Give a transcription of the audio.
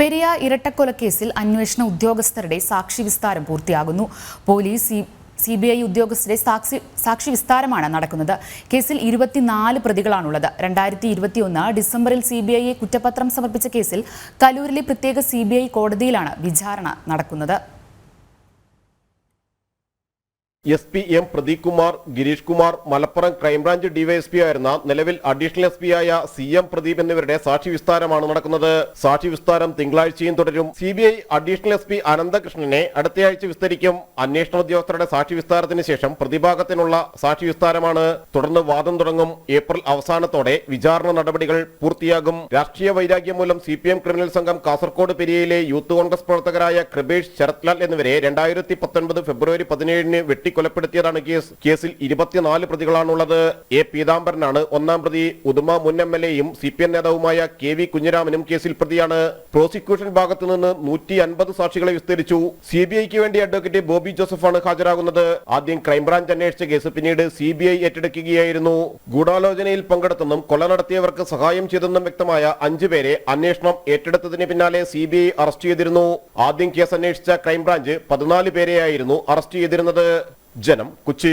പെരിയ ഇരട്ടക്കൊലക്കേസിൽ അന്വേഷണ ഉദ്യോഗസ്ഥരുടെ സാക്ഷി വിസ്താരം പൂർത്തിയാകുന്നു. പോലീസ് CBI ഉദ്യോഗസ്ഥരുടെ സാക്ഷി വിസ്താരമാണ് നടക്കുന്നത്. കേസിൽ 24 പ്രതികളാണുള്ളത്. 2021 ഡിസംബറിൽ CBIയെ കുറ്റപത്രം സമർപ്പിച്ച കേസിൽ കലൂരിലെ പ്രത്യേക CBI കോടതിയിലാണ് വിചാരണ നടക്കുന്നത്. SP M Pradeep Kumar, Girish Kumar, Malappuram crime branch DYSP ആയിരുന്ന നിലവിൽ അഡീഷണൽ SP ആയ CM പ്രദീപ് എന്നിവരുടെ സാക്ഷി വിസ്താരമാണ് നടക്കുന്നത്. സാക്ഷി വിസ്താരം തിങ്കളാഴ്ചയും തുടരും. CBI അഡീഷണൽ SP അനന്തകൃഷ്ണനെ അടുത്തയാഴ്ച വിസ്തരിക്കും. അന്വേഷണ ഉദ്യോഗസ്ഥരുടെ സാക്ഷി വിസ്താരത്തിന് ശേഷം പ്രതിഭാഗത്തിനുള്ള സാക്ഷി വിസ്താരമാണ്. തുടർന്ന് വാദം തുടങ്ങും. ഏപ്രിൽ അവസാനത്തോടെ വിചാരണ നടപടികൾ പൂർത്തിയാകും. രാഷ്ട്രീയ വൈരാഗ്യം മൂലം CPM ക്രിമിനൽ സംഘം കാസർകോട് പെരിയയിലെ യൂത്ത് കോൺഗ്രസ് പ്രവർത്തകരായ കൃപേഷ്, ശരത്ലാൽ എന്നിവരെ 2019 ഫെബ്രുവരി 17 കൊലപ്പെടുത്തിയതാണ് കേസിൽ 24 പ്രതികളാണുള്ളത്. A പീതാംബരനാണ് ഒന്നാം പ്രതി. ഉദുമ മുൻ MLAയും CPM നേതാവുമായ KV കുഞ്ഞിരാമനും കേസിൽ പ്രതിയാണ്. പ്രോസിക്യൂഷൻ ഭാഗത്തു നിന്ന് 150 സാക്ഷികളെ വിസ്തരിച്ചു. CBIക്ക് വേണ്ടി അഡ്വക്കേറ്റ് ബോബി ജോസഫാണ് ഹാജരാകുന്നത്. ആദ്യം ക്രൈംബ്രാഞ്ച് അന്വേഷിച്ച കേസ് പിന്നീട് CBI ഏറ്റെടുക്കുകയായിരുന്നു. ഗൂഢാലോചനയിൽ പങ്കെടുത്തെന്നും കൊല നടത്തിയവർക്ക് സഹായം ചെയ്തെന്നും വ്യക്തമായ 5 പേരെ അന്വേഷണം ഏറ്റെടുത്തതിന് പിന്നാലെ CBI അറസ്റ്റ് ചെയ്തിരുന്നു. ആദ്യം കേസ് അന്വേഷിച്ച ക്രൈംബ്രാഞ്ച് 14 പേരെയായിരുന്നു അറസ്റ്റ് ചെയ്തിരുന്നത്. ജനം, കൊച്ചി.